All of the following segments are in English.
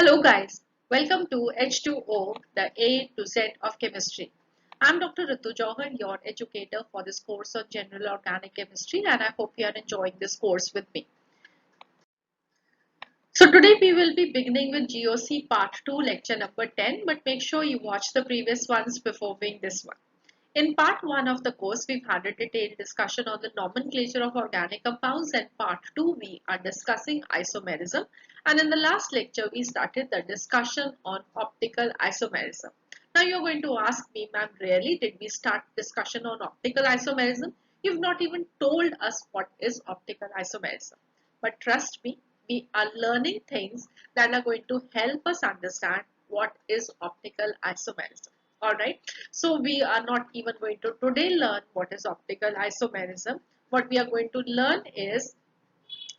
Hello guys, welcome to H2O, the A to Z of chemistry. I'm Dr. Ritu Jauhar, your educator for this course on General Organic Chemistry, and I hope you are enjoying this course with me. So today we will be beginning with GOC part 2 lecture number 10, but make sure you watch the previous ones before viewing this one. In part 1 of the course, we've had a detailed discussion on the nomenclature of organic compounds, and part 2 we are discussing isomerism, and in the last lecture we started the discussion on optical isomerism. Now you're going to ask me, ma'am, really did we start discussion on optical isomerism? You've not even told us what is optical isomerism. But trust me, we are learning things that are going to help us understand what is optical isomerism. Alright, so we are not even going to today learn what is optical isomerism. What we are going to learn is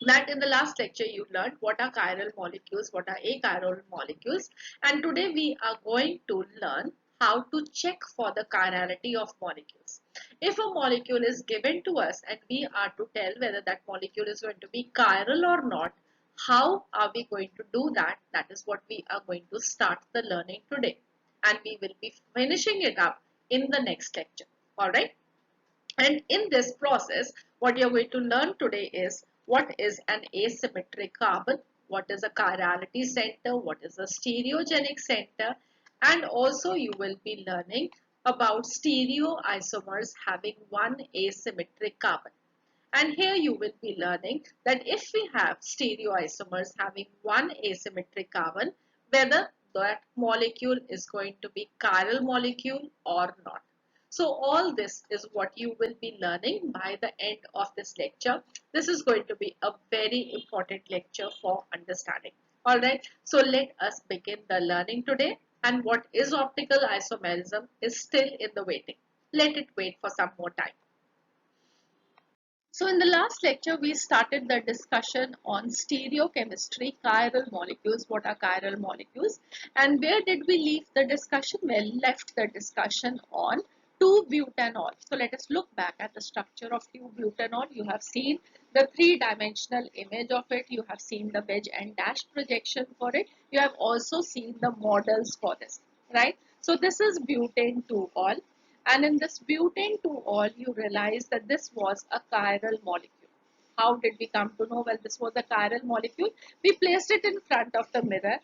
that in the last lecture you learned what are chiral molecules, what are achiral molecules, and today we are going to learn how to check for the chirality of molecules. If a molecule is given to us and we are to tell whether that molecule is going to be chiral or not, how are we going to do that? That is what we are going to start the learning today, and we will be finishing it up in the next lecture. Alright. And in this process, what you're going to learn today is what is an asymmetric carbon, what is a chirality center, what is a stereogenic center, and also you will be learning about stereoisomers having one asymmetric carbon. And here you will be learning that if we have stereoisomers having one asymmetric carbon, whether that molecule is going to be chiral molecule or not. So all this is what you will be learning by the end of this lecture. This is going to be a very important lecture for understanding. Alright, so let us begin the learning today, and what is optical isomerism is still in the waiting. Let it wait for some more time. So in the last lecture, we started the discussion on stereochemistry, chiral molecules. What are chiral molecules? And where did we leave the discussion? We left the discussion on 2-butanol. So let us look back at the structure of 2-butanol. You have seen the three-dimensional image of it. You have seen the wedge and dash projection for it. You have also seen the models for this, right? So this is butane 2-ol. And in this butane 2-ol, you realize that this was a chiral molecule. How did we come to know? Well, this was a chiral molecule. We placed it in front of the mirror.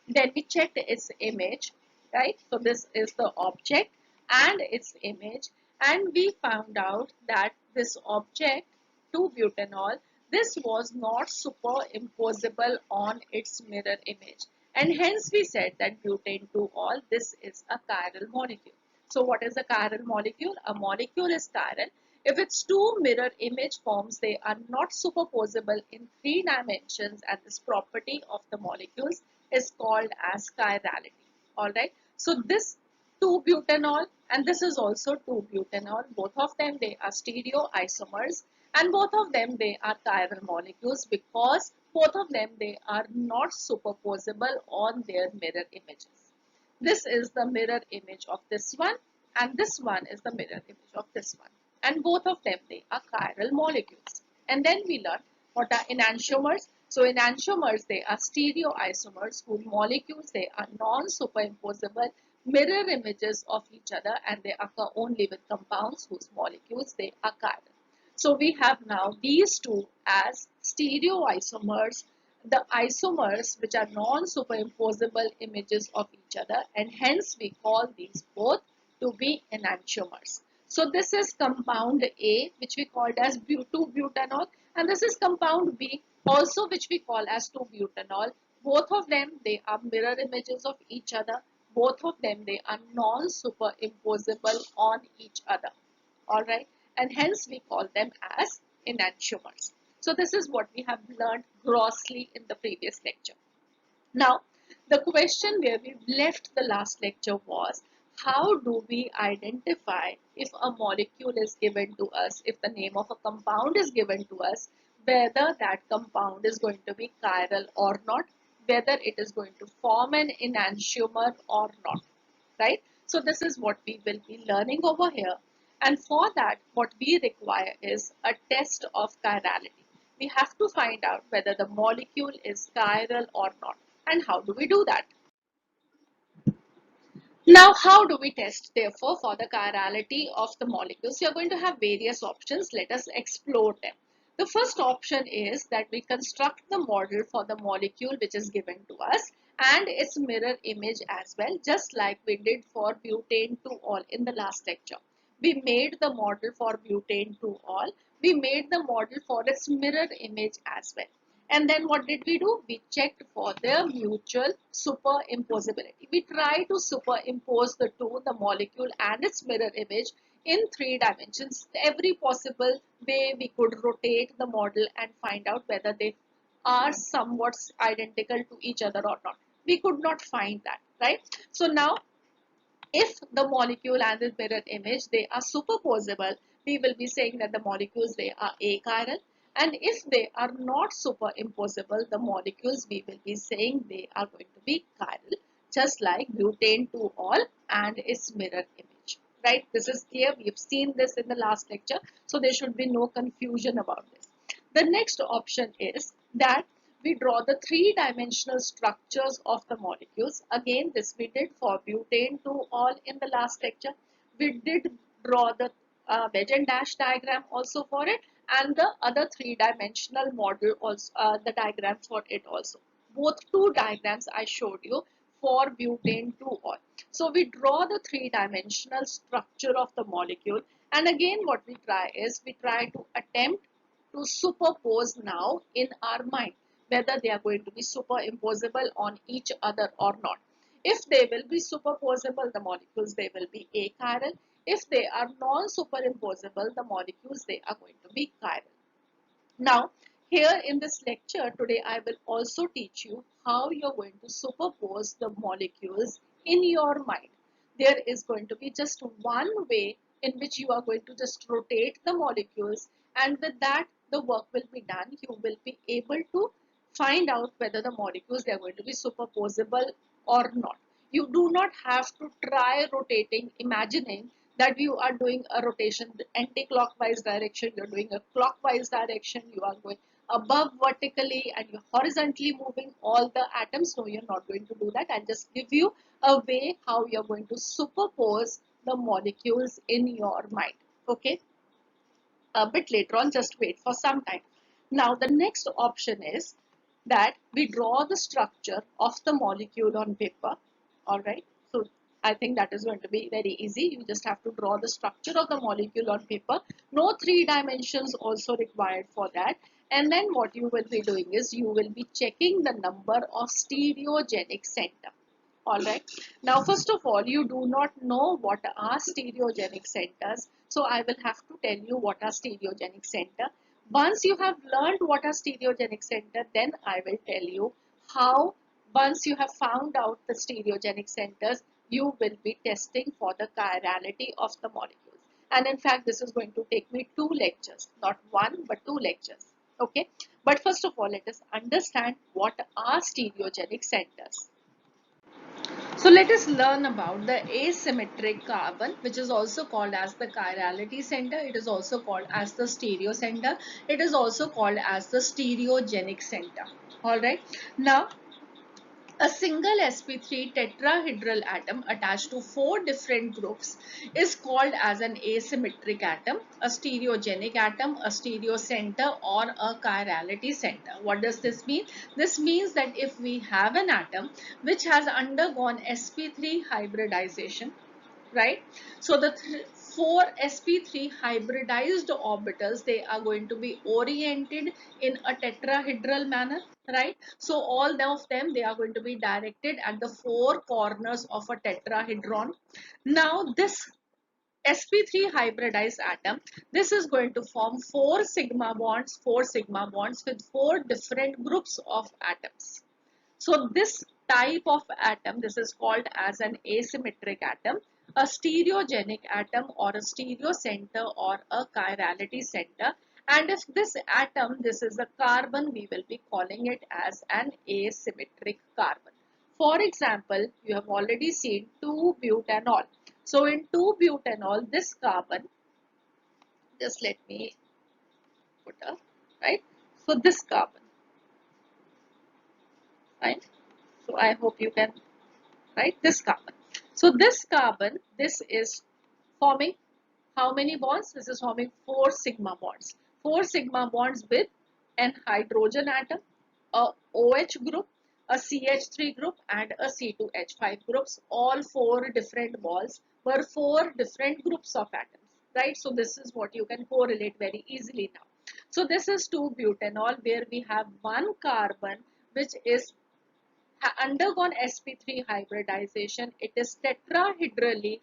Then we checked its image, right? So this is the object and its image. And we found out that this object, 2-butanol, this was not superimposable on its mirror image. And hence we said that butane 2-ol, this is a chiral molecule. So what is a chiral molecule? A molecule is chiral if its two mirror image forms, they are not superposable in 3 dimensions, and this property of the molecules is called as chirality. Alright. So this 2-butanol and this is also 2-butanol. Both of them, they are stereoisomers, and both of them, they are chiral molecules because both of them, they are not superposable on their mirror images. This is the mirror image of this one, and this one is the mirror image of this one. And both of them, they are chiral molecules. And then we learn what are enantiomers. So enantiomers, they are stereoisomers whose molecules, they are non-superimposable mirror images of each other, and they occur only with compounds whose molecules, they are chiral. So we have now these two as stereoisomers, the isomers which are non-superimposable images of each other, and hence we call these both to be enantiomers. So this is compound A, which we called as 2-butanol, and this is compound B, also which we call as 2-butanol. Both of them, they are mirror images of each other. Both of them, they are non-superimposable on each other. Alright, and hence we call them as enantiomers. So this is what we have learned grossly in the previous lecture. Now, the question where we left the last lecture was, how do we identify if a molecule is given to us, if the name of a compound is given to us, whether that compound is going to be chiral or not, whether it is going to form an enantiomer or not, right? So this is what we will be learning over here. And for that, what we require is a test of chirality. We have to find out whether the molecule is chiral or not. And how do we do that? Now, how do we test, therefore, for the chirality of the molecules? You are going to have various options. Let us explore them. The first option is that we construct the model for the molecule which is given to us and its mirror image as well, just like we did for butane 2-ol in the last lecture. We made the model for butane 2-ol. We made the model for its mirror image as well. And then what did we do? We checked for their mutual superimposability. We try to superimpose the two, the molecule and its mirror image, in 3 dimensions. Every possible way we could rotate the model and find out whether they are somewhat identical to each other or not. We could not find that, right? So now, if the molecule and the mirror image, they are superposable, we will be saying that the molecules, they are achiral. And if they are not superimposable, the molecules, we will be saying they are going to be chiral, just like butane 2-ol and its mirror image, right? This is clear. We've seen this in the last lecture, so there should be no confusion about this. The next option is that we draw the 3-dimensional structures of the molecules. Again, this we did for butane 2-ol in the last lecture. We did draw the wedge and dash diagram also for it, and the other 3-dimensional model also, the diagram for it also. Both two diagrams I showed you for butane 2-ol. So we draw the 3-dimensional structure of the molecule, and again what we try is we try to attempt to superpose now in our mind whether they are going to be superimposable on each other or not. If they will be superposable, the molecules, they will be achiral. If they are non-superimposable, the molecules, they are going to be chiral. Now, here in this lecture today, I will also teach you how you are going to superpose the molecules in your mind. There is going to be just one way in which you are going to just rotate the molecules, and with that the work will be done. You will be able to find out whether the molecules, they are going to be superposable or not. You do not have to try rotating, imagining that you are doing a rotation anti-clockwise direction, you're doing a clockwise direction, you are going above vertically and you're horizontally moving all the atoms. No, you're not going to do that. I'll just give you a way how you're going to superpose the molecules in your mind. Okay, a bit later on, just wait for some time. Now the next option is that we draw the structure of the molecule on paper. All right, so I think that is going to be very easy. You just have to draw the structure of the molecule on paper. No 3 dimensions also required for that. And then what you will be doing is you will be checking the number of stereogenic center. All right. Now, first of all, you do not know what are stereogenic centers. So I will have to tell you what are stereogenic center. Once you have learned what are stereogenic center, then I will tell you how, once you have found out the stereogenic centers, you will be testing for the chirality of the molecules. And in fact, this is going to take me 2 lectures, not one, but 2 lectures. Okay. But first of all, let us understand what are stereogenic centers. So let us learn about the asymmetric carbon, which is also called as the chirality center. It is also called as the stereo center. It is also called as the stereogenic center. All right. Now, a single sp3 tetrahedral atom attached to 4 different groups is called as an asymmetric atom, a stereogenic atom, a stereo center, or a chirality center. What does this mean? This means that if we have an atom which has undergone sp3 hybridization, right? So the 4sp3 hybridized orbitals, they are going to be oriented in a tetrahedral manner, right? So all of them, they are going to be directed at the 4 corners of a tetrahedron. Now this sp3 hybridized atom, this is going to form 4 sigma bonds with 4 different groups of atoms. So this type of atom, this is called as an asymmetric atom, a stereogenic atom, or a stereo center, or a chirality center. And if this atom, this is a carbon, we will be calling it as an asymmetric carbon. For example, you have already seen 2-butanol. So in 2-butanol, this carbon, just let me put up, right? So this carbon, right? So I hope you can write this carbon. So this carbon, this is forming how many bonds? This is forming 4 sigma bonds. 4 sigma bonds with an hydrogen atom, a OH group, a CH3 group and a C2H5 groups. All 4 different balls were 4 different groups of atoms, right? So this is what you can correlate very easily now. So this is 2-butanol where we have one carbon which is undergone sp3 hybridization. It is tetrahedrally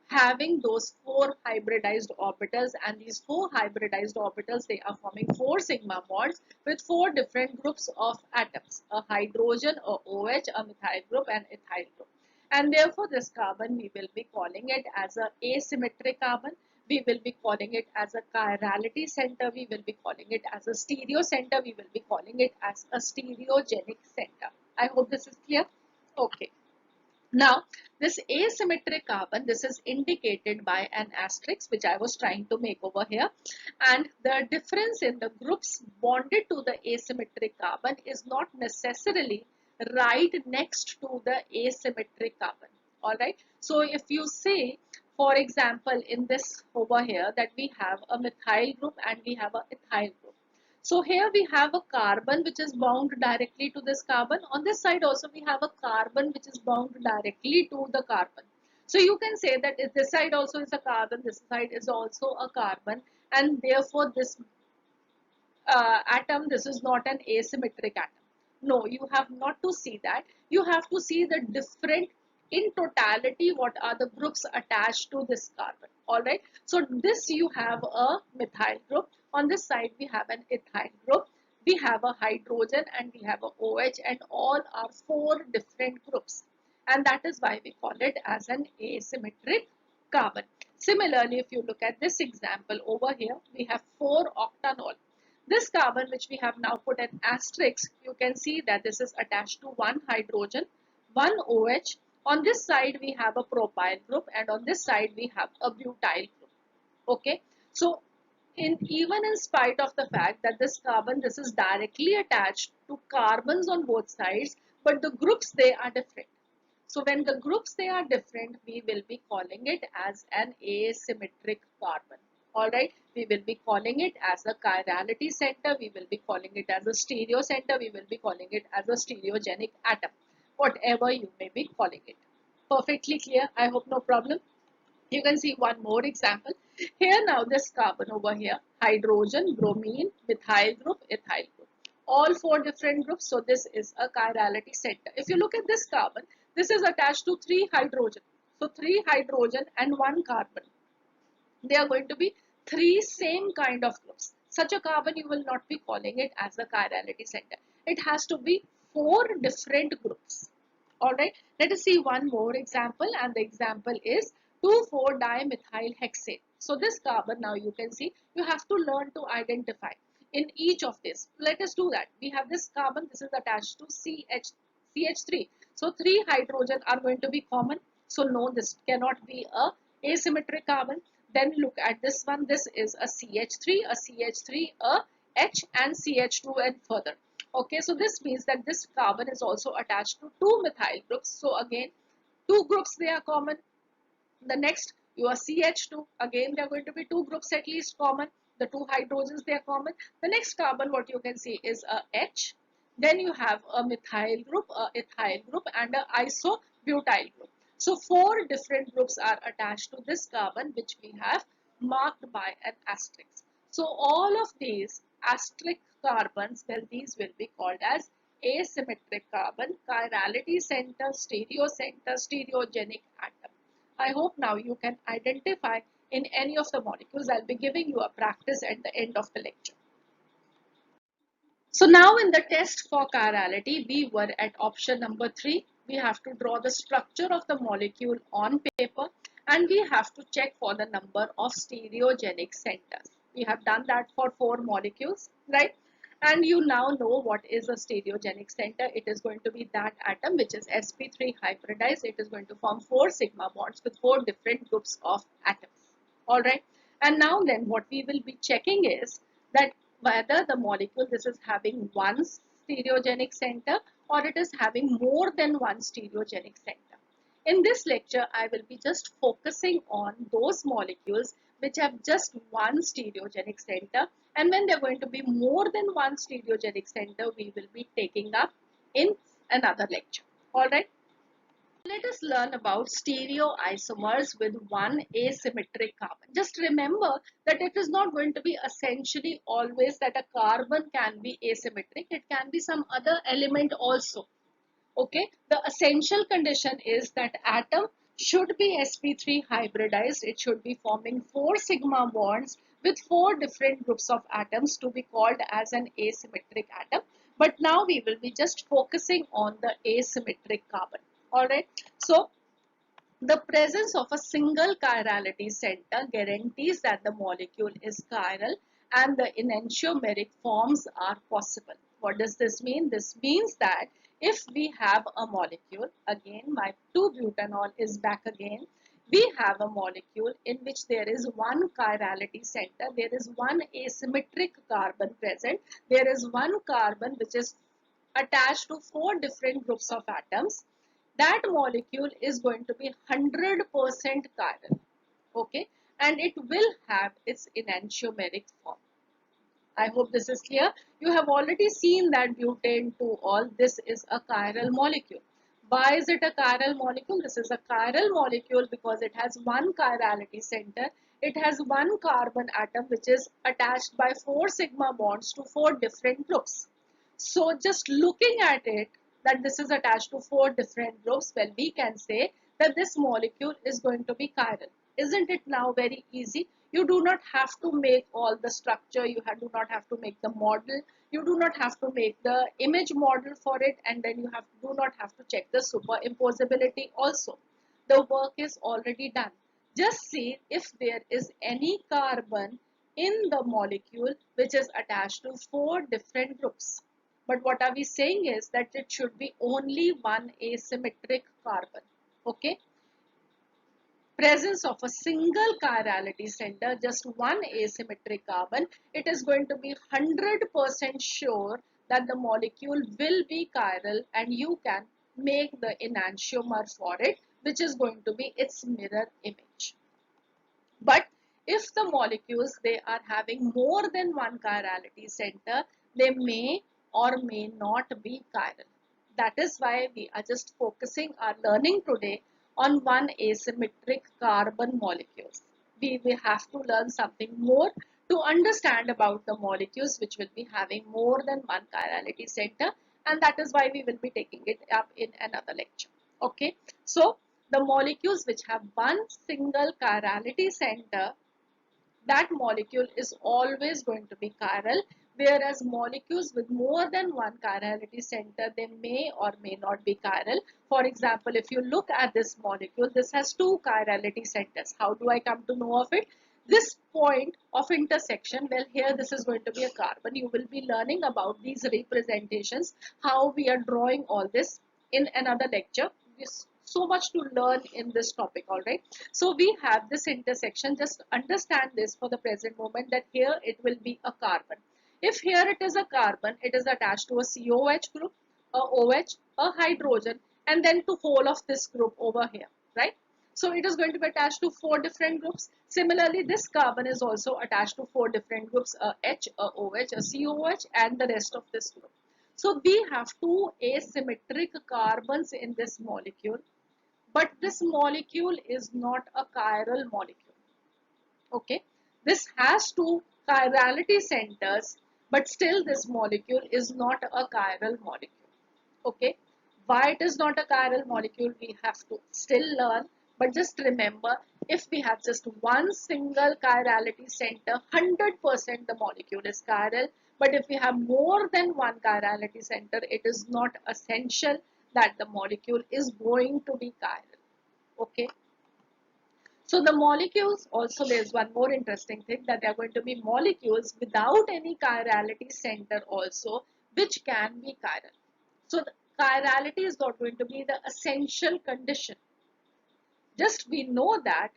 having those 4 hybridized orbitals, and these 4 hybridized orbitals, they are forming 4 sigma bonds with 4 different groups of atoms: a hydrogen, a OH, a methyl group and ethyl group. And therefore this carbon, we will be calling it as a asymmetric carbon. We will be calling it as a chirality center. We will be calling it as a stereo center. We will be calling it as a stereogenic center. I hope this is clear. Okay. Now, this asymmetric carbon, this is indicated by an asterisk, which I was trying to make over here. And the difference in the groups bonded to the asymmetric carbon is not necessarily right next to the asymmetric carbon. Alright. So, if you say, for example, in this over here, that we have a methyl group and we have a ethyl group. So here we have a carbon which is bound directly to this carbon. On this side also we have a carbon which is bound directly to the carbon. So you can say that if this side also is a carbon, this side is also a carbon, and therefore this atom, this is not an asymmetric atom. No, you have not to see that. You have to see the different, in totality, what are the groups attached to this carbon. Alright. So this you have a methyl group. On this side we have an ethyl group. We have a hydrogen and we have a OH, and all are 4 different groups. And that is why we call it as an asymmetric carbon. Similarly, if you look at this example over here, we have 4-octanol. This carbon, which we have now put an asterisk, you can see that this is attached to one hydrogen, one OH. On this side we have a propyl group, and on this side we have a butyl group. Okay, so even in spite of the fact that this carbon, this is directly attached to carbons on both sides, but the groups, they are different. So when the groups, they are different, we will be calling it as an asymmetric carbon. Alright, we will be calling it as a chirality center, we will be calling it as a stereo center, we will be calling it as a stereogenic atom, whatever you may be calling it. Perfectly clear? I hope no problem. You can see one more example. Here now this carbon over here, hydrogen, bromine, methyl group, ethyl group. All 4 different groups. So this is a chirality center. If you look at this carbon, this is attached to 3 hydrogen. So 3 hydrogen and 1 carbon. They are going to be 3 same kind of groups. Such a carbon, you will not be calling it as a chirality center. It has to be 4 different groups. Alright, let us see one more example, and the example is 2,4-dimethylhexane. So this carbon, now you can see, you have to learn to identify in each of this. Let us do that. We have this carbon, this is attached to CH3. So 3 hydrogen are going to be common. So no, this cannot be a asymmetric carbon. Then look at this one. This is a CH3, a H and CH2 and further. Okay, so this means that this carbon is also attached to 2 methyl groups. So again, 2 groups, they are common. The next, your CH2, again they are going to be 2 groups at least common. The 2 hydrogens, they are common. The next carbon, what you can see is a H. Then you have a methyl group, a ethyl group and a isobutyl group. So 4 different groups are attached to this carbon, which we have marked by an asterisk. So all of these asterisk carbons, well, these will be called as asymmetric carbon, chirality center, stereo center, stereogenic atom. I hope now you can identify in any of the molecules. I'll be giving you a practice at the end of the lecture. So now in the test for chirality, we were at option number 3. We have to draw the structure of the molecule on paper, and we have to check for the number of stereogenic centers. We have done that for 4 molecules, right? And you now know what is a stereogenic center. It is going to be that atom which is sp3 hybridized. It is going to form 4 sigma bonds with 4 different groups of atoms. Alright. And now then what we will be checking is that whether the molecule, this is having one stereogenic center or it is having more than one stereogenic center. In this lecture, I will be just focusing on those molecules which have just one stereogenic center, and when they're going to be more than one stereogenic center, we will be taking up in another lecture. Alright. Let us learn about stereoisomers with one asymmetric carbon. Just remember that it is not going to be essentially always that a carbon can be asymmetric. It can be some other element also. Okay, the essential condition is that atom should be sp3 hybridized. It should be forming 4 sigma bonds with 4 different groups of atoms to be called as an asymmetric atom. But now we will be just focusing on the asymmetric carbon. Alright, so the presence of a single chirality center guarantees that the molecule is chiral and the enantiomeric forms are possible. What does this mean? This means that if we have a molecule, again my 2-butanol is back again, we have a molecule in which there is one chirality center, there is one asymmetric carbon present, there is one carbon which is attached to 4 different groups of atoms. That molecule is going to be 100% chiral, okay, and it will have its enantiomeric form. I hope this is clear. You have already seen that butane 2-ol, this is a chiral molecule. Why is it a chiral molecule? This is a chiral molecule because it has one chirality center. It has one carbon atom which is attached by 4 sigma bonds to 4 different groups. So just looking at it, that this is attached to 4 different groups, well, we can say that this molecule is going to be chiral. Isn't it now very easy? You do not have to make all the structure, you do not have to make the model, you do not have to make the image model for it, and then you do not have to check the superimposability also. The work is already done. Just see if there is any carbon in the molecule which is attached to 4 different groups. But what are we saying is that it should be only one asymmetric carbon. Okay. Presence of a single chirality center, just one asymmetric carbon, it is going to be 100% sure that the molecule will be chiral and you can make the enantiomer for it, which is going to be its mirror image. But if the molecules, they are having more than one chirality center, they may or may not be chiral. That is why we are just focusing our learning today on one asymmetric carbon molecules. We will have to learn something more to understand about the molecules which will be having more than one chirality center, and that is why we will be taking it up in another lecture. Okay, so the molecules which have one single chirality center, that molecule is always going to be chiral, whereas molecules with more than one chirality center, they may or may not be chiral. For example, if you look at this molecule, this has 2 chirality centers. How do I come to know of it? This point of intersection, well, here this is going to be a carbon. You will be learning about these representations, how we are drawing all this in another lecture. So much to learn in this topic, all right. So we have this intersection. Just understand this for the present moment, that here it will be a carbon. If here it is a carbon, it is attached to a COH group, a OH, a hydrogen, and then to whole of this group over here, right? So it is going to be attached to 4 different groups. Similarly, this carbon is also attached to 4 different groups, a H, a OH, a COH, and the rest of this group. So we have 2 asymmetric carbons in this molecule, but this molecule is not a chiral molecule. Okay, this has 2 chirality centers, but still this molecule is not a chiral molecule. Okay, why it is not a chiral molecule, we have to still learn, but just remember, if we have just one single chirality center, 100% the molecule is chiral. But if we have more than one chirality center, it is not essential that the molecule is going to be chiral. Okay, so the molecules, also there's one more interesting thing, that there are going to be molecules without any chirality center also, which can be chiral. So the chirality is not going to be the essential condition. Just we know that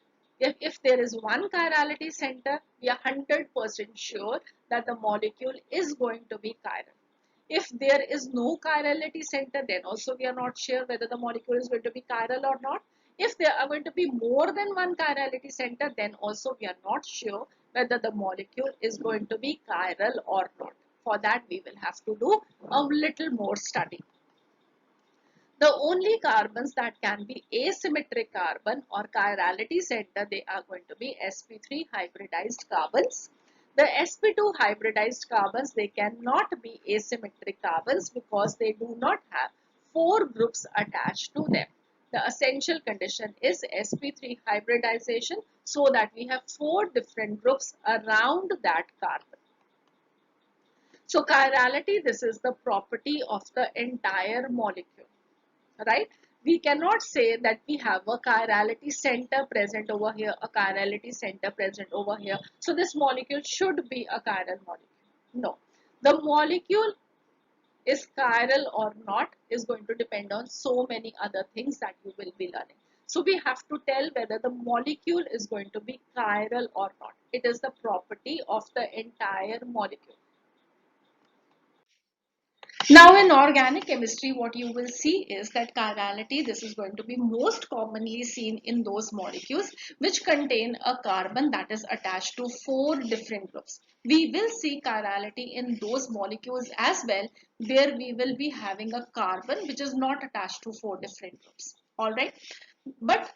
if there is one chirality center, we are 100% sure that the molecule is going to be chiral. If there is no chirality center, then also we are not sure whether the molecule is going to be chiral or not. If there are going to be more than one chirality center, then also we are not sure whether the molecule is going to be chiral or not. For that, we will have to do a little more study. The only carbons that can be asymmetric carbon or chirality center, they are going to be sp3 hybridized carbons. The sp2 hybridized carbons, they cannot be asymmetric carbons because they do not have four groups attached to them. The essential condition is sp3 hybridization so that we have four different groups around that carbon. So chirality, this is the property of the entire molecule, right? We cannot say that we have a chirality center present over here, a chirality center present over here. So this molecule should be a chiral molecule. No. The molecule is chiral or not is going to depend on so many other things that you will be learning. So we have to tell whether the molecule is going to be chiral or not. It is the property of the entire molecule. Now in organic chemistry, what you will see is that chirality, this is going to be most commonly seen in those molecules which contain a carbon that is attached to four different groups. We will see chirality in those molecules as well where we will be having a carbon which is not attached to four different groups. Alright, but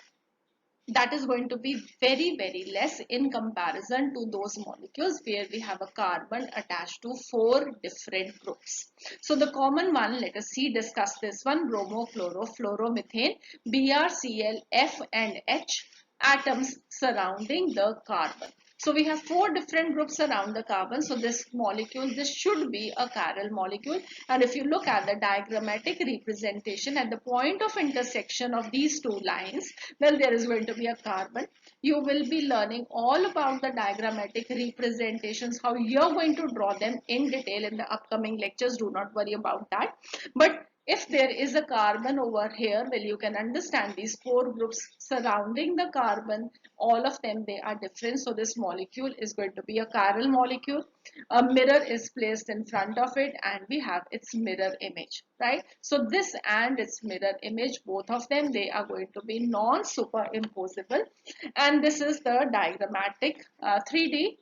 that is going to be very less in comparison to those molecules where we have a carbon attached to four different groups. So the common one, let us see, discuss this one: bromo, chloro, fluoromethane, BrCl, F and H atoms surrounding the carbon. So we have four different groups around the carbon. So this molecule, this should be a chiral molecule. And if you look at the diagrammatic representation at the point of intersection of these two lines, well, there is going to be a carbon. You will be learning all about the diagrammatic representations, how you're going to draw them in detail in the upcoming lectures. Do not worry about that. But if there is a carbon over here, well, you can understand these four groups surrounding the carbon, all of them, they are different. So this molecule is going to be a chiral molecule. A mirror is placed in front of it and we have its mirror image, right? So this and its mirror image, both of them, they are going to be non-superimposable. And this is the diagrammatic 3D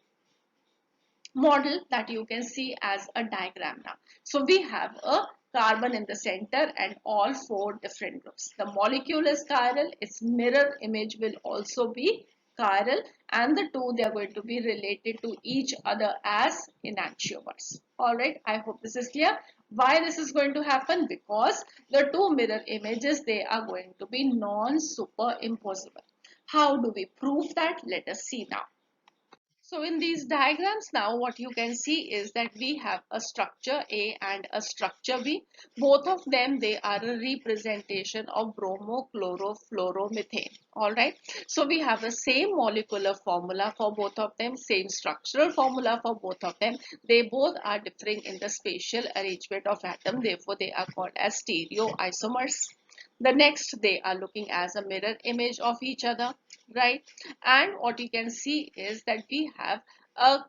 model that you can see as a diagram now. So we have a carbon in the center and all four different groups. The molecule is chiral, its mirror image will also be chiral, and the two, they are going to be related to each other as enantiomers. Alright, I hope this is clear. Why this is going to happen? Because the two mirror images, they are going to be non-superimposable. How do we prove that? Let us see now. So in these diagrams now, what you can see is that we have a structure A and a structure B. Both of them, they are a representation of bromochlorofluoromethane. Alright. So we have the same molecular formula for both of them, same structural formula for both of them. They both are differing in the spatial arrangement of atom. Therefore, they are called as stereoisomers. The next, they are looking as a mirror image of each other, right? And what you can see is that we have a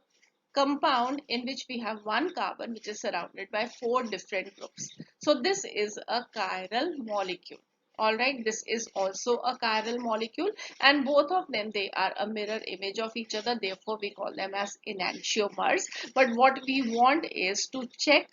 compound in which we have one carbon which is surrounded by four different groups. So this is a chiral molecule. Alright, this is also a chiral molecule and both of them, they are a mirror image of each other. Therefore, we call them as enantiomers. But what we want is to check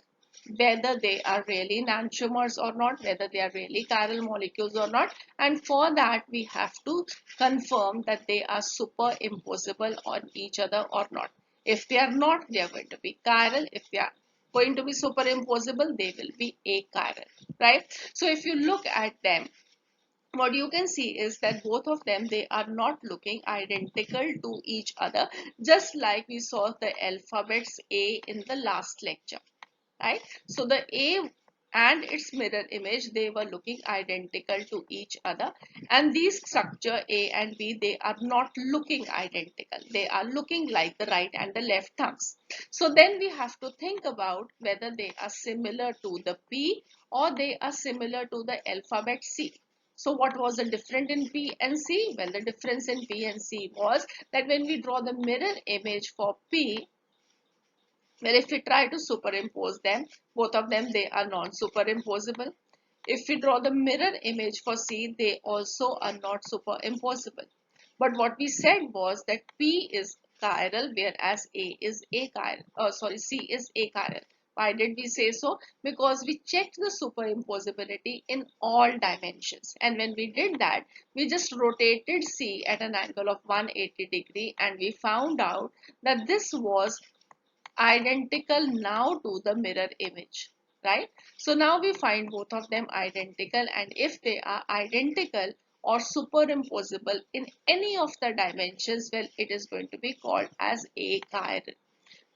whether they are really enantiomers or not, whether they are really chiral molecules or not. And for that, we have to confirm that they are superimposable on each other or not. If they are not, they are going to be chiral. If they are going to be superimposable, they will be achiral, right? So if you look at them, what you can see is that both of them, they are not looking identical to each other, just like we saw the alphabets A in the last lecture, right? So the A and its mirror image, they were looking identical to each other, and these structure A and B, they are not looking identical. They are looking like the right and the left thumbs. So then we have to think about whether they are similar to the P or they are similar to the alphabet C. So what was the difference in P and C? Well, the difference in P and C was that when we draw the mirror image for P, where if we try to superimpose them, both of them, they are non-superimposable. If we draw the mirror image for C, they also are not superimposable. But what we said was that P is chiral, whereas A is achiral. C is achiral. Why did we say so? Because we checked the superimposability in all dimensions. And when we did that, we just rotated C at an angle of 180 degree, and we found out that this was identical now to the mirror image, right? So now we find both of them identical, and if they are identical or superimposable in any of the dimensions, well, it is going to be called as achiral.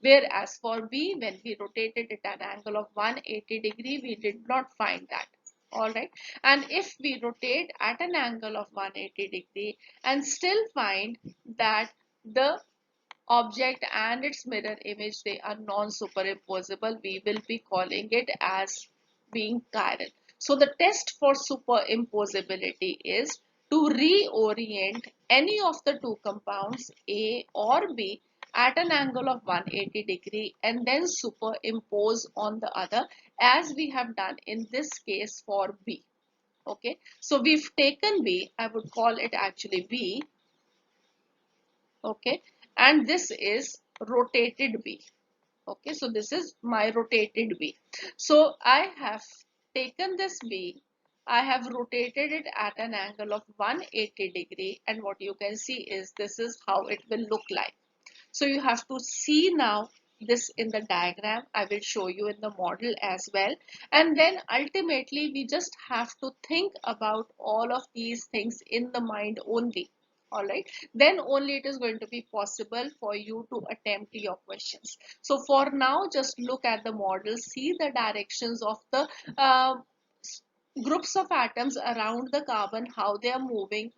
Whereas for B, when we rotated it at an angle of 180 degree, we did not find that. Alright, and if we rotate at an angle of 180 degree and still find that the object and its mirror image, they are non-superimposable, we will be calling it as being chiral. So the test for superimposability is to reorient any of the two compounds A or B at an angle of 180 degree and then superimpose on the other, as we have done in this case for B. Okay, so we've taken B, I would call it actually B, okay, and this is rotated B. Okay, so this is my rotated B. So I have taken this B, I have rotated it at an angle of 180 degree, and what you can see is this is how it will look like. So you have to see now this in the diagram. I will show you in the model as well. And then ultimately we just have to think about all of these things in the mind only. Alright, then only it is going to be possible for you to attempt your questions. So for now, just look at the model, see the directions of the uh, groups of atoms around the carbon, how they're moving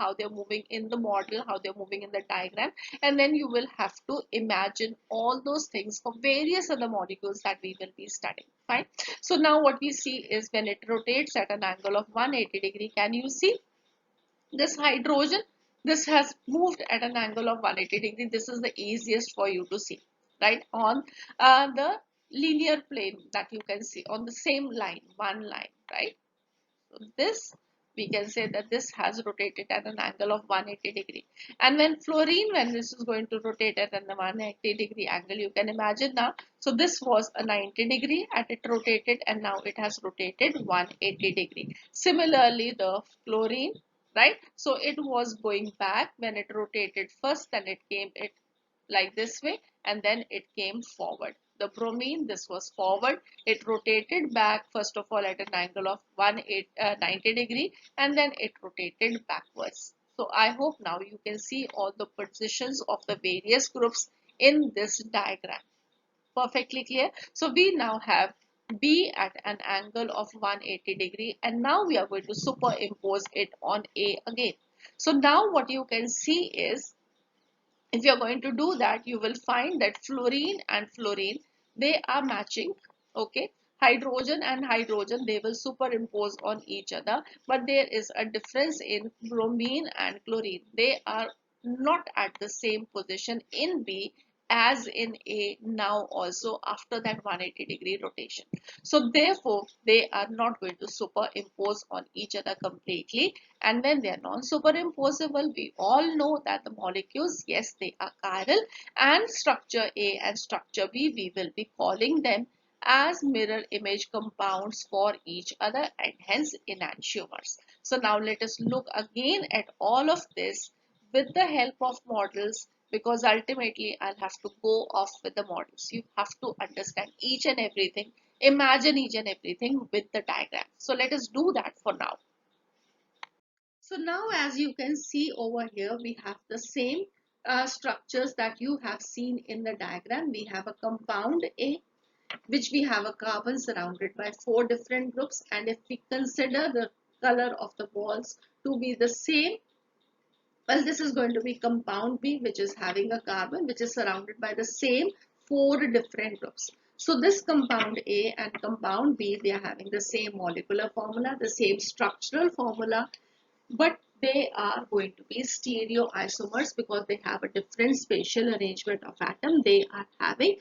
in the model, how they're moving in the diagram, and then you will have to imagine all those things for various other molecules that we will be studying. Fine. So now what we see is when it rotates at an angle of 180 degree, can you see this hydrogen? This has moved at an angle of 180 degree. This is the easiest for you to see, right? On the linear plane that you can see on the same line, one line, right? So this, we can say that this has rotated at an angle of 180 degree. And when fluorine, when this is going to rotate at an 180 degree angle, you can imagine now. So this was a 90 degree at it rotated, and now it has rotated 180 degree. Similarly, the fluorine, right? So it was going back when it rotated first, then it like this way, and then it came forward. The bromine, this was forward, it rotated back first of all at an angle of 90 degree, and then it rotated backwards. So I hope now you can see all the positions of the various groups in this diagram. Perfectly clear. So we now have B at an angle of 180 degree, and now we are going to superimpose it on A again. So now what you can see is, if you're going to do that, you will find that fluorine and fluorine, they are matching. Okay, hydrogen and hydrogen, they will superimpose on each other, but there is a difference in bromine and chlorine. They are not at the same position in B as in A now, also after that 180 degree rotation. So therefore they are not going to superimpose on each other completely, and when they are non-superimposable, we all know that the molecules, yes, they are chiral, and structure A and structure B, we will be calling them as mirror image compounds for each other, and hence enantiomers. So now let us look again at all of this with the help of models, because ultimately I'll have to go off with the models. You have to understand each and everything, imagine each and everything with the diagram. So let us do that for now. So now, as you can see over here, we have the same structures that you have seen in the diagram. We have a compound A, which we have a carbon surrounded by 4 different groups. And if we consider the color of the balls to be the same, well, this is going to be compound B, which is having a carbon which is surrounded by the same 4 different groups. So this compound A and compound B, they are having the same molecular formula, the same structural formula, but they are going to be stereoisomers because they have a different spatial arrangement of atom. They are having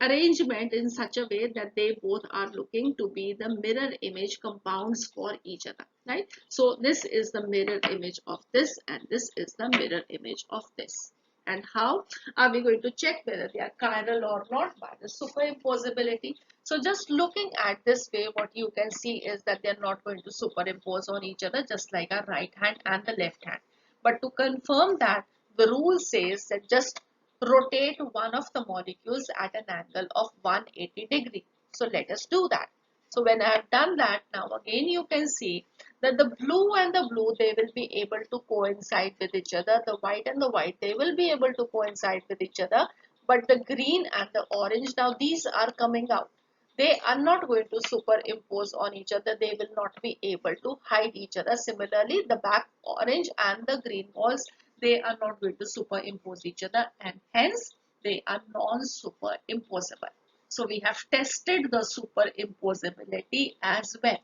arrangement in such a way that they both are looking to be the mirror image compounds for each other, right? So this is the mirror image of this and this is the mirror image of this. And how are we going to check whether they are chiral or not? By the superimposability. So just looking at this way, what you can see is that they are not going to superimpose on each other, just like our right hand and the left hand. But to confirm that, the rule says that just rotate one of the molecules at an angle of 180 degree. So let us do that. So when I have done that, now again you can see that the blue and the blue, they will be able to coincide with each other. The white and the white, they will be able to coincide with each other. But the green and the orange, now these are coming out. They are not going to superimpose on each other. They will not be able to hide each other. Similarly, the back orange and the green balls, they are not going to superimpose each other and hence they are non-superimposable. So we have tested the superimposability as well.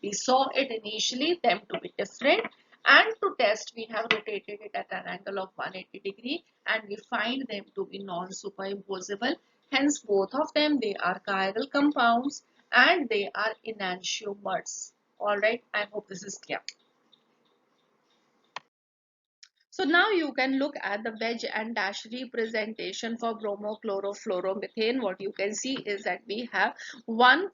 We saw it initially them to be different, and to test we have rotated it at an angle of 180 degree and we find them to be non-superimposable. Hence both of them, they are chiral compounds and they are enantiomers. Alright, I hope this is clear. So now you can look at the wedge and dash representation for bromochlorofluoromethane. What you can see is that we have one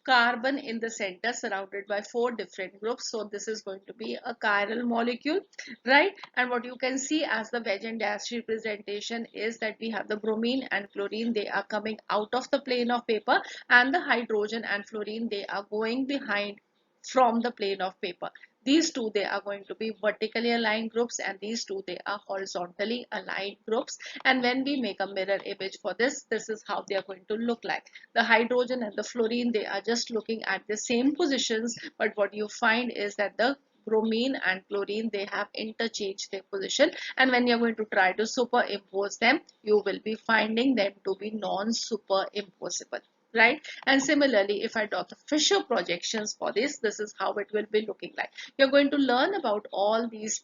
carbon in the center surrounded by four different groups. So this is going to be a chiral molecule, right? And what you can see as the wedge and dash representation is that we have the bromine and chlorine, they are coming out of the plane of paper, and the hydrogen and fluorine, they are going behind from the plane of paper. These two, they are going to be vertically aligned groups and these two, they are horizontally aligned groups. And when we make a mirror image for this, this is how they are going to look like. The hydrogen and the fluorine, they are just looking at the same positions, but what you find is that the bromine and chlorine, they have interchanged their position, and when you're going to try to superimpose them, you will be finding them to be non-superimposable, right? And similarly, if I draw the Fisher projections for this is how it will be looking like. You're going to learn about all these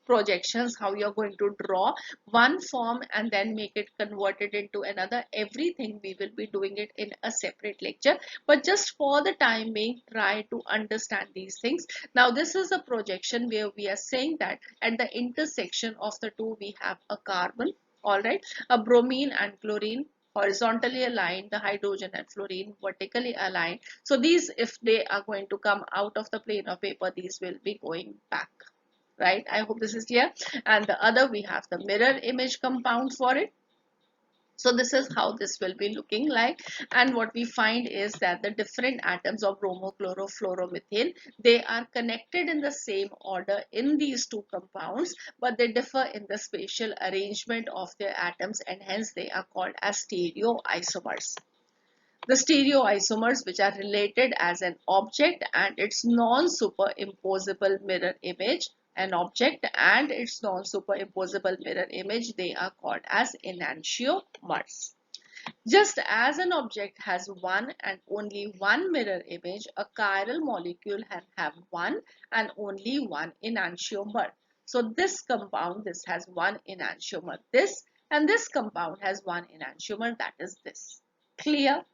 projections, how you're going to draw one form and then make it converted into another. Everything we will be doing it in a separate lecture, but just for the time being, try to understand these things. Now this is a projection where we are saying that at the intersection of the two we have a carbon, all right, a bromine and chlorine horizontally aligned, the hydrogen and fluorine vertically aligned. So these, if they are going to come out of the plane of paper, these will be going back, right? I hope this is clear. And the other, we have the mirror image compound for it. So this is how this will be looking like. And what we find is that the different atoms of bromochlorofluoromethane, they are connected in the same order in these two compounds, but they differ in the spatial arrangement of their atoms and hence they are called as stereoisomers. The stereoisomers, which are related as an object and its non-superimposable mirror image, an object and its non-superimposable mirror image, they are called as enantiomers. Just as an object has one and only one mirror image, a chiral molecule can have one and only one enantiomer. So this compound, this has one enantiomer, this, and this compound has one enantiomer, that is this. Clear?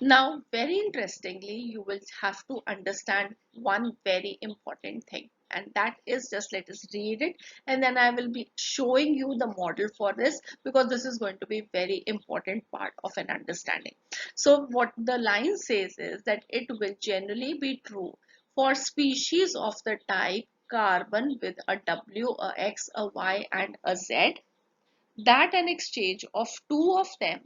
Now, very interestingly, you will have to understand one very important thing, and that is, just let us read it and then I will be showing you the model for this, because this is going to be very important part of an understanding. So what the line says is that it will generally be true for species of the type carbon with a W, a X, a Y and a Z, that an exchange of two of them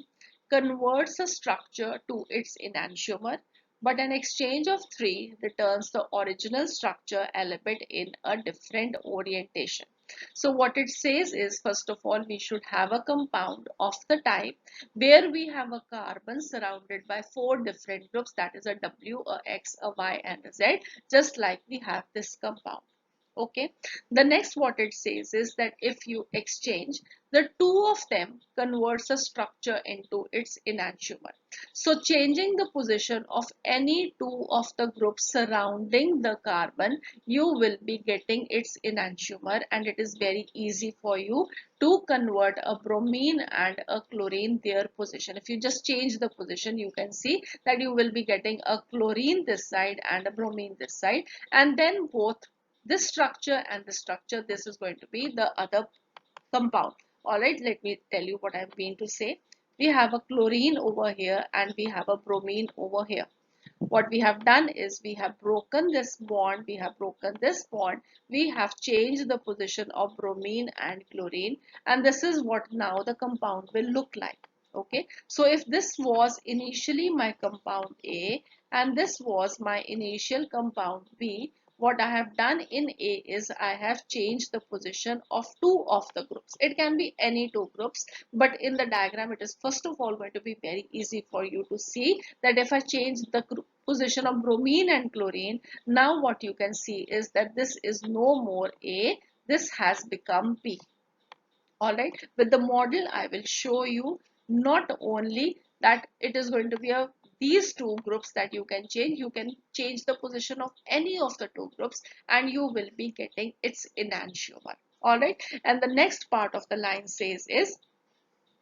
converts a structure to its enantiomer, but an exchange of three returns the original structure element in a different orientation. So what it says is, first of all, we should have a compound of the type where we have a carbon surrounded by four different groups, that is a W, a X, a Y and a Z, just like we have this compound. Okay, the next what it says is that if you exchange the two of them converts a structure into its enantiomer. So changing the position of any two of the groups surrounding the carbon, you will be getting its enantiomer, and it is very easy for you to convert a bromine and a chlorine their position. If you just change the position, you can see that you will be getting a chlorine this side and a bromine this side, and then both this structure and the structure, this is going to be the other compound. All right, let me tell you what I'm going to say. We have a chlorine over here and we have a bromine over here. What we have done is we have broken this bond, we have changed the position of bromine and chlorine, and this is what now the compound will look like. Okay, so if this was initially my compound A and this was my initial compound B, what I have done in A is I have changed the position of two of the groups. It can be any two groups, but in the diagram it is first of all going to be very easy for you to see that if I change the position of bromine and chlorine, now what you can see is that this is no more A, this has become B. Alright, with the model I will show you not only that it is going to be these two groups that you can change the position of any of the two groups and you will be getting its enantiomer. Alright, and the next part of the line says is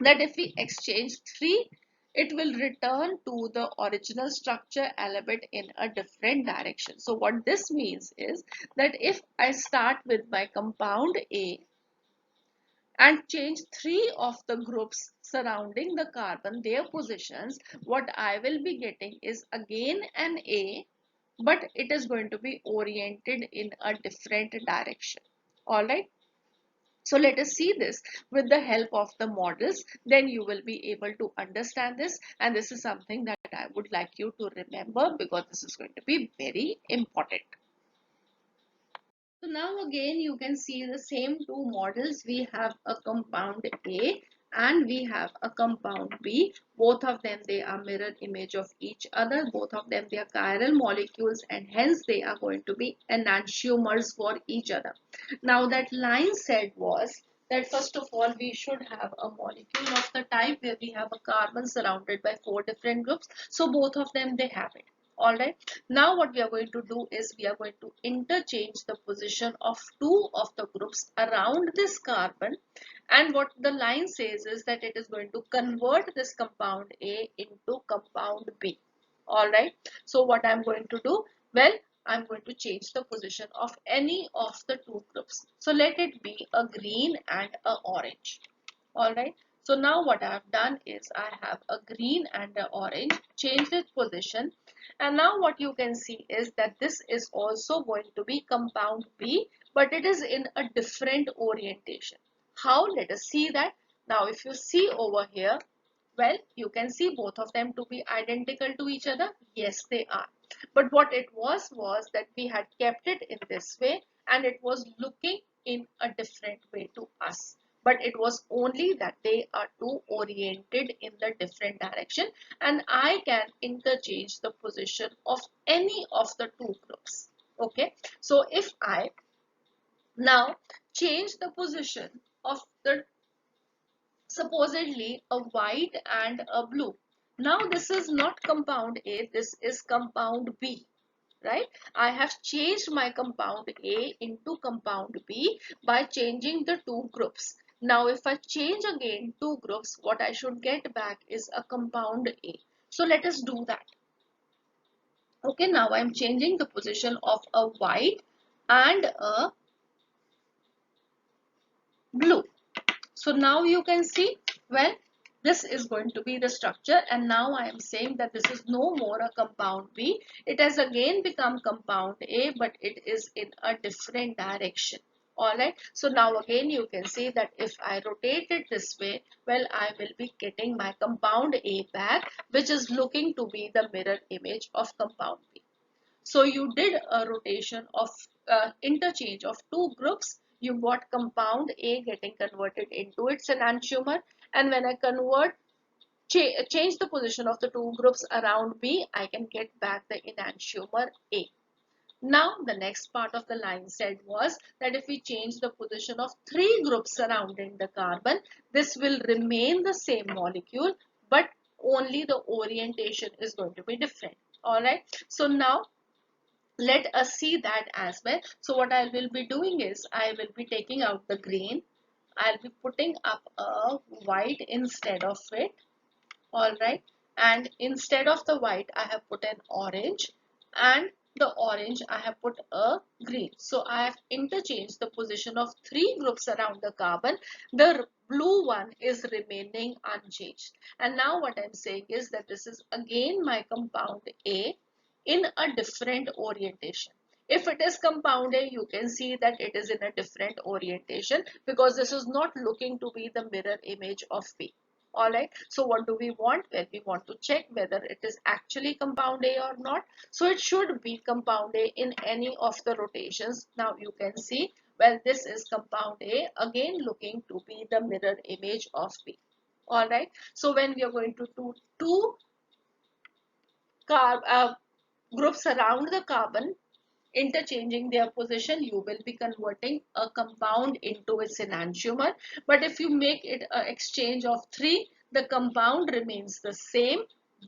that if we exchange 3, it will return to the original structure element in a different direction. So what this means is that if I start with my compound A and change 3 of the groups surrounding the carbon, their positions, what I will be getting is again an A, but it is going to be oriented in a different direction. Alright. So let us see this with the help of the models, then you will be able to understand this, and this is something that I would like you to remember because this is going to be very important. So now again you can see the same two models. We have a compound A and we have a compound B. Both of them, they are mirror image of each other. Both of them, they are chiral molecules and hence they are going to be enantiomers for each other. Now that line said was that first of all we should have a molecule of the type where we have a carbon surrounded by 4 different groups. So both of them, they have it. Alright, now what we are going to do is we are going to interchange the position of two of the groups around this carbon, and what the line says is that it is going to convert this compound A into compound B. Alright, so what I am going to do? Well, I am going to change the position of any of the two groups. So let it be a green and a orange. Alright, so now what I have done is I have a green and an orange, changed its position, and now what you can see is that this is also going to be compound B, but it is in a different orientation. How? Let us see that. Now if you see over here, well, you can see both of them to be identical to each other. Yes, they are. But what it was that we had kept it in this way and it was looking in a different way to us. But it was only that they are two oriented in the different direction and I can interchange the position of any of the two groups. Okay. So if I now change the position of the supposedly a white and a blue. Now this is not compound A, this is compound B, right? I have changed my compound A into compound B by changing the two groups. Now if I change again two groups, what I should get back is a compound A. So let us do that. Okay, now I am changing the position of a white and a blue. So now you can see, well, this is going to be the structure and now I am saying that this is no more a compound B. It has again become compound A, but it is in a different direction. Alright, so now again you can see that if I rotate it this way, well, I will be getting my compound A back, which is looking to be the mirror image of compound B. So you did a rotation of interchange of two groups. You got compound A getting converted into its enantiomer, and when I change the position of the two groups around B, I can get back the enantiomer A. Now the next part of the line said was that if we change the position of three groups surrounding the carbon, this will remain the same molecule, but only the orientation is going to be different. Alright, so now let us see that as well. So what I will be doing is I will be taking out the green. I'll be putting up a white instead of it. Alright, and instead of the white I have put an orange, and the orange I have put a green. So I have interchanged the position of three groups around the carbon. The blue one is remaining unchanged, and now what I'm saying is that this is again my compound A in a different orientation. If it is compound A, you can see that it is in a different orientation because this is not looking to be the mirror image of B. Alright, so what do we want? Well, we want to check whether it is actually compound A or not. So it should be compound A in any of the rotations. Now you can see, well, this is compound A, again looking to be the mirror image of B. Alright, so when we are going to do two groups around the carbon, interchanging their position, you will be converting a compound into its enantiomer. But if you make it an exchange of three, the compound remains the same,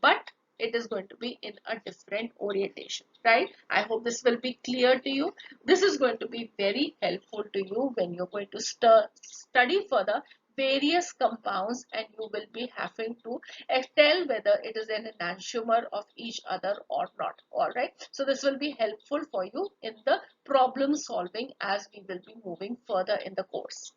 but it is going to be in a different orientation, right? I hope this will be clear to you. This is going to be very helpful to you when you're going to study further various compounds, and you will be having to tell whether it is an enantiomer of each other or not. All right, so this will be helpful for you in the problem solving as we will be moving further in the course.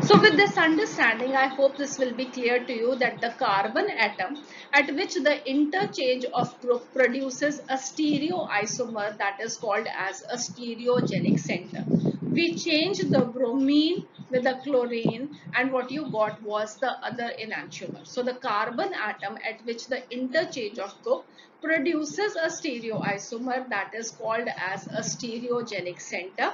So with this understanding, I hope this will be clear to you that the carbon atom at which the interchange of group produces a stereoisomer that is called as a stereogenic center. We changed the bromine with the chlorine, and what you got was the other enantiomer. So the carbon atom at which the interchange of group produces a stereoisomer that is called as a stereogenic center.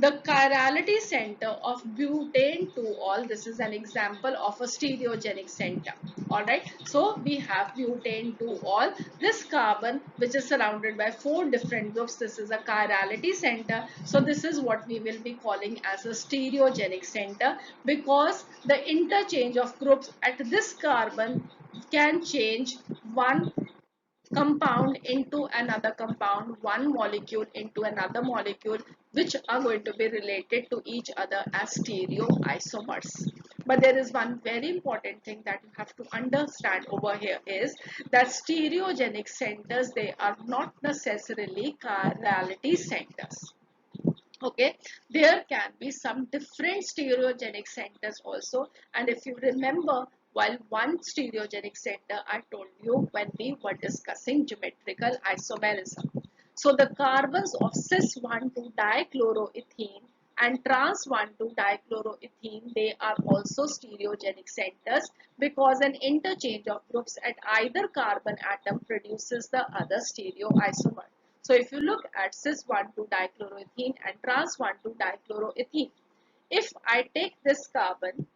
The chirality center of butane 2-ol, this is an example of a stereogenic center. Alright, so we have butane 2-ol. This carbon, which is surrounded by four different groups, this is a chirality center. So this is what we will be calling as a stereogenic center, because the interchange of groups at this carbon can change one compound into another compound, one molecule into another molecule, which are going to be related to each other as stereoisomers. But there is one very important thing that you have to understand over here is that stereogenic centers, they are not necessarily chirality centers. Okay, there can be some different stereogenic centers also, and if you remember, while one stereogenic center I told you when we were discussing geometrical isomerism. So the carbons of cis 1,2 dichloroethene and trans 1,2 dichloroethene, they are also stereogenic centers because an interchange of groups at either carbon atom produces the other stereoisomer. So if you look at cis 1,2 dichloroethene and trans 1,2 dichloroethene, if I take this carbon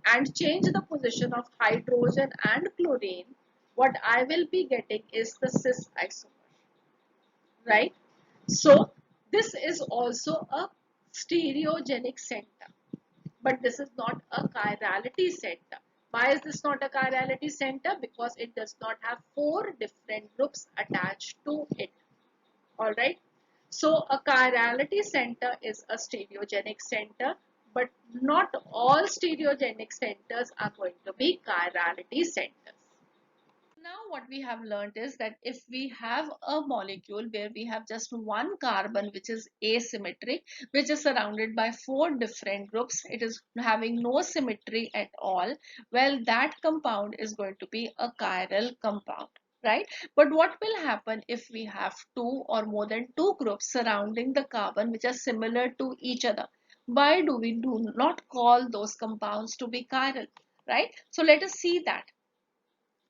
and change the position of hydrogen and chlorine, what I will be getting is the cis isomer, right? So this is also a stereogenic center, but this is not a chirality center. Why is this not a chirality center? Because it does not have four different groups attached to it. Alright. So a chirality center is a stereogenic center, but not all stereogenic centers are going to be chirality centers. Now what we have learned is that if we have a molecule where we have just one carbon which is asymmetric, which is surrounded by four different groups, it is having no symmetry at all, well, that compound is going to be a chiral compound, right? But what will happen if we have two or more than two groups surrounding the carbon which are similar to each other? Why do we do not call those compounds to be chiral, right? So let us see that.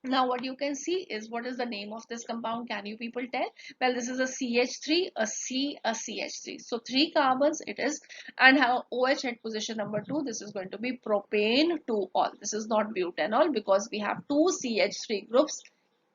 Now what you can see is, what is the name of this compound? Can you people tell? Well, this is a CH3, a C, a CH3. So three carbons it is, and how OH at position number 2, this is going to be propane 2-ol. This is not butanol because we have two CH3 groups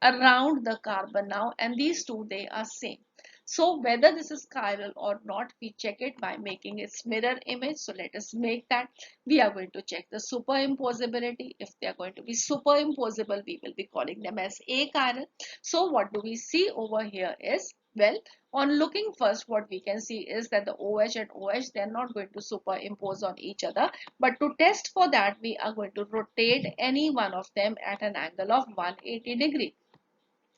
around the carbon now, and these two, they are same. So whether this is chiral or not, we check it by making its mirror image. So let us make that. We are going to check the superimposability. If they are going to be superimposable, we will be calling them as achiral. So what do we see over here is, well, on looking first, what we can see is that the OH and OH, they are not going to superimpose on each other. But to test for that, we are going to rotate any one of them at an angle of 180 degree.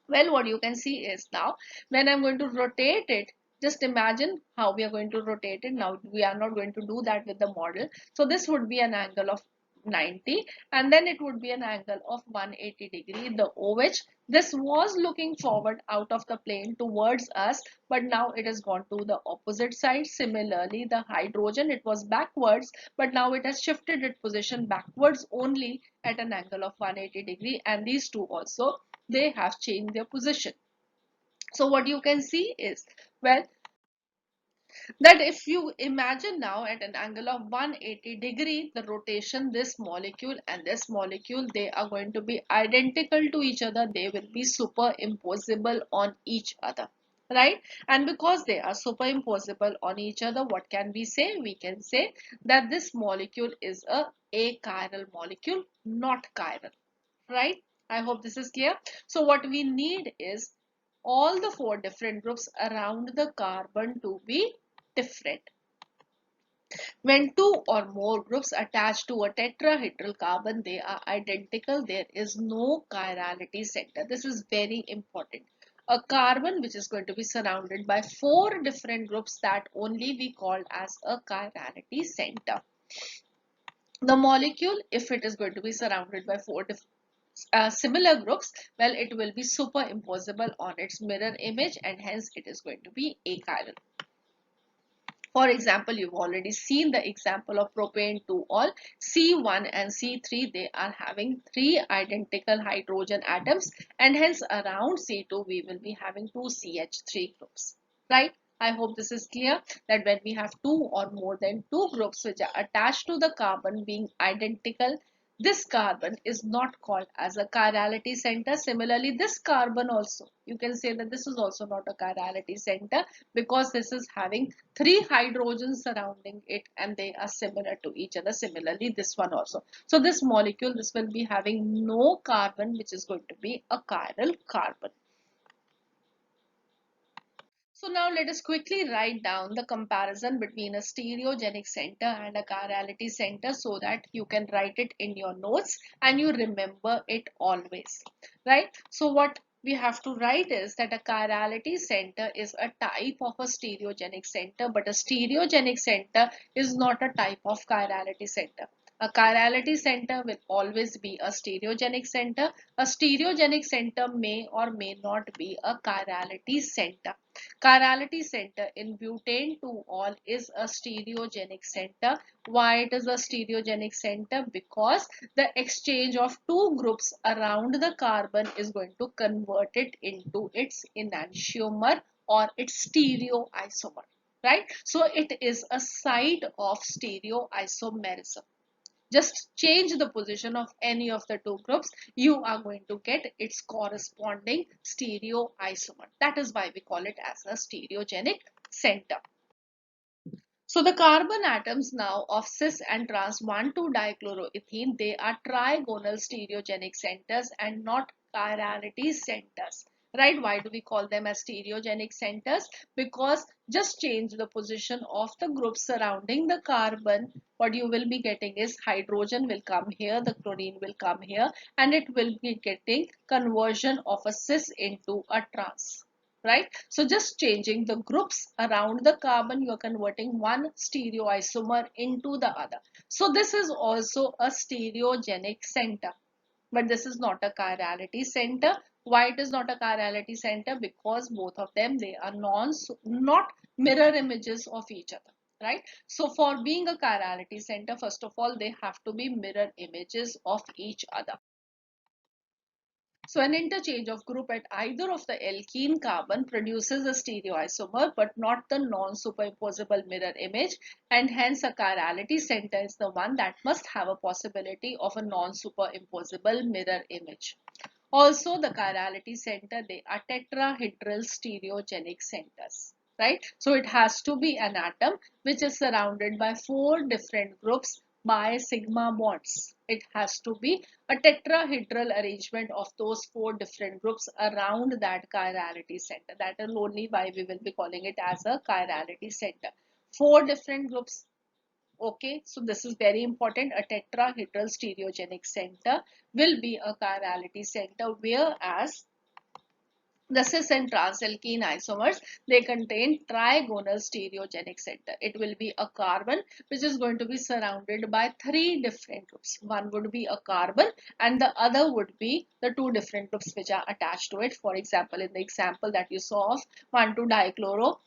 Well, what you can see is now when I'm going to rotate it, just imagine how we are going to rotate it. Now we are not going to do that with the model. So this would be an angle of 90 and then it would be an angle of 180 degree. The OH, this was looking forward out of the plane towards us, but now it has gone to the opposite side. Similarly, the hydrogen, it was backwards, but now it has shifted its position backwards only at an angle of 180 degree, and these two also, they have changed their position. So what you can see is, well, that if you imagine now at an angle of 180 degree, the rotation, this molecule and this molecule, they are going to be identical to each other. They will be superimposable on each other, right? And because they are superimposable on each other, what can we say? We can say that this molecule is a achiral molecule, not chiral, right? I hope this is clear. So what we need is all the four different groups around the carbon to be different. When two or more groups attach to a tetrahedral carbon, they are identical. There is no chirality center. This is very important. A carbon which is going to be surrounded by four different groups, that only we call as a chirality center. The molecule, if it is going to be surrounded by four similar groups, well, it will be superimposable on its mirror image and hence it is going to be achiral. For example, you've already seen the example of propane 2-ol. C1 and C3, they are having three identical hydrogen atoms and hence around C2 we will be having two CH3 groups, right? I hope this is clear that when we have two or more than two groups which are attached to the carbon being identical, this carbon is not called as a chirality center. Similarly, this carbon also, you can say that this is also not a chirality center because this is having three hydrogens surrounding it and they are similar to each other. Similarly, this one also. So this molecule, this will be having no carbon, which is going to be a chiral carbon. So now let us quickly write down the comparison between a stereogenic center and a chirality center so that you can write it in your notes and you remember it always, right? So what we have to write is that a chirality center is a type of a stereogenic center, but a stereogenic center is not a type of chirality center. A chirality center will always be a stereogenic center. A stereogenic center may or may not be a chirality center. Chirality center in butane 2-ol is a stereogenic center. Why it is a stereogenic center? Because the exchange of two groups around the carbon is going to convert it into its enantiomer or its stereoisomer, right? So it is a site of stereoisomerism. Just change the position of any of the two groups, you are going to get its corresponding stereoisomer. That is why we call it as a stereogenic center. So the carbon atoms now of cis and trans 1,2-dichloroethene, they are trigonal stereogenic centers and not chirality centers. Right? Why do we call them as stereogenic centers? Because just change the position of the group surrounding the carbon. What you will be getting is hydrogen will come here, the chlorine will come here, and it will be getting conversion of a cis into a trans, right? So just changing the groups around the carbon, you are converting one stereoisomer into the other. So this is also a stereogenic center, but this is not a chirality center. Why it is not a chirality center? Because both of them, they are not mirror images of each other, right? So for being a chirality center, first of all, they have to be mirror images of each other. So an interchange of group at either of the alkene carbon produces a stereoisomer but not the non-superimposable mirror image, and hence a chirality center is the one that must have a possibility of a non-superimposable mirror image. Also, the chirality center, they are tetrahedral stereogenic centers, right? So it has to be an atom which is surrounded by four different groups by sigma bonds. It has to be a tetrahedral arrangement of those four different groups around that chirality center. That is only why we will be calling it as a chirality center. Four different groups. Okay, so this is very important. A tetrahedral stereogenic center will be a chirality center, whereas the cis and transalkene isomers, they contain trigonal stereogenic center. It will be a carbon which is going to be surrounded by three different groups. One would be a carbon and the other would be the two different groups which are attached to it. For example, in the example that you saw of 1,2-dichloro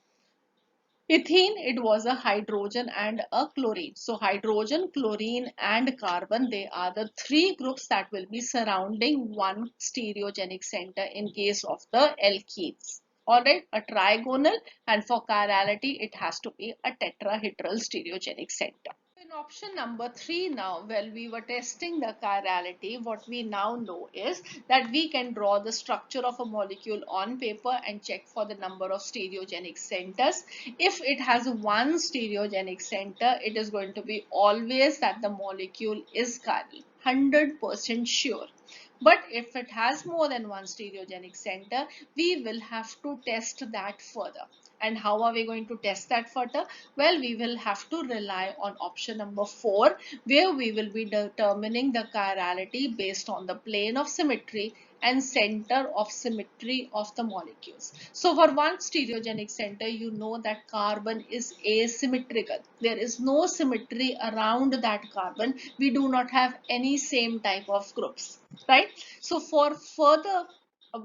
ethene, it was a hydrogen and a chlorine. So hydrogen, chlorine and carbon, they are the three groups that will be surrounding one stereogenic center in case of the alkenes. Alright, a trigonal, and for chirality it has to be a tetrahedral stereogenic center. In option number 3 now, while we were testing the chirality, what we now know is that we can draw the structure of a molecule on paper and check for the number of stereogenic centers. If it has one stereogenic center, it is going to be always that the molecule is chiral, 100% sure. But if it has more than one stereogenic center, we will have to test that further. And how are we going to test that further? Well, we will have to rely on option number 4, where we will be determining the chirality based on the plane of symmetry and center of symmetry of the molecules. So for one stereogenic center, you know that carbon is asymmetrical. There is no symmetry around that carbon. We do not have any same type of groups, right? So for further,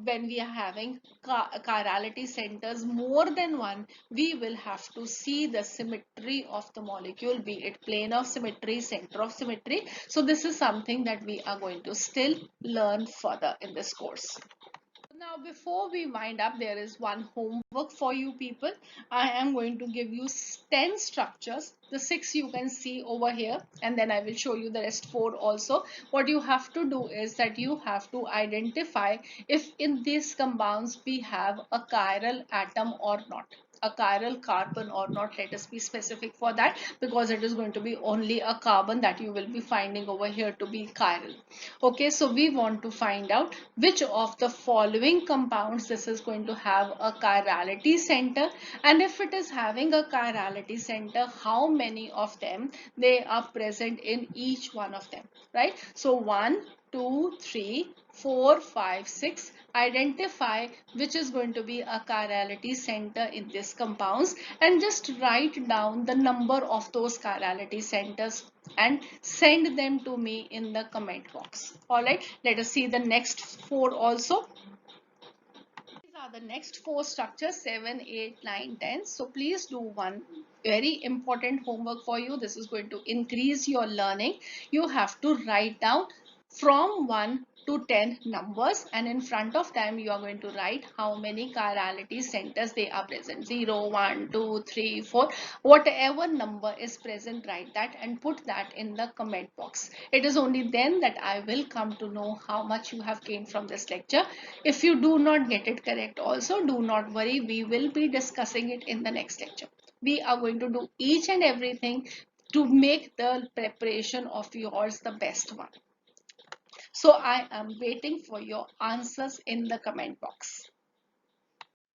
when we are having chirality centers more than one, we will have to see the symmetry of the molecule, be it plane of symmetry, center of symmetry. So this is something that we are going to still learn further in this course. Now, before we wind up, there is one homework for you people. I am going to give you 10 structures. The 6 you can see over here, and then I will show you the rest 4 also. What you have to do is that you have to identify if in these compounds we have a chiral atom or not, a chiral carbon or not. Let us be specific for that, because it is going to be only a carbon that you will be finding over here to be chiral. Okay, so we want to find out which of the following compounds this is going to have a chirality center, and if it is having a chirality center, how many of them they are present in each one of them, right? So 1, 2, 3, 4, 5, 6. Identify which is going to be a chirality center in these compounds, and just write down the number of those chirality centers and send them to me in the comment box. Alright, let us see the next 4 also. These are the next 4 structures, 7, 8, 9, 10. So please do one very important homework for you. This is going to increase your learning. You have to write down from 1 to 10 numbers, and in front of them you are going to write how many chirality centers they are present. 0, 1, 2, 3, 4. Whatever number is present, write that and put that in the comment box. It is only then that I will come to know how much you have gained from this lecture. If you do not get it correct also, do not worry. We will be discussing it in the next lecture. We are going to do each and everything to make the preparation of yours the best one. So I am waiting for your answers in the comment box.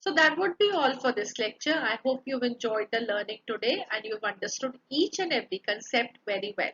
So that would be all for this lecture. I hope you've enjoyed the learning today and you've understood each and every concept very well.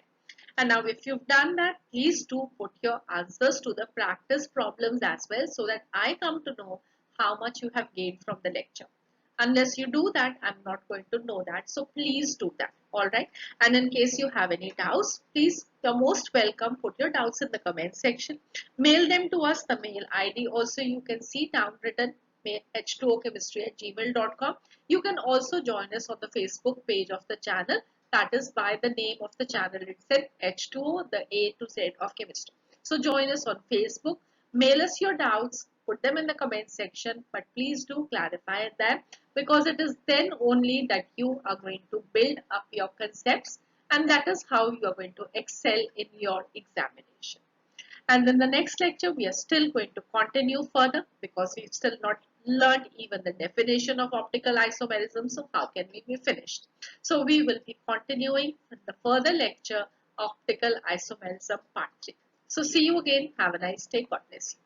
And now if you've done that, please do put your answers to the practice problems as well, so that I come to know how much you have gained from the lecture. Unless you do that, I'm not going to know that. So please do that. Alright. And in case you have any doubts, please, you're most welcome. Put your doubts in the comment section. Mail them to us. The mail ID also you can see down written, h2ochemistry@gmail.com. You can also join us on the Facebook page of the channel. That is by the name of the channel itself, H2O, the A to Z of chemistry. So join us on Facebook. Mail us your doubts. Put them in the comment section, but please do clarify them, because it is then only that you are going to build up your concepts, and that is how you are going to excel in your examination. And then the next lecture, we are still going to continue further because we've still not learned even the definition of optical isomerism. So how can we be finished? So we will be continuing in the further lecture, optical isomerism part 3. So see you again. Have a nice day. God bless you.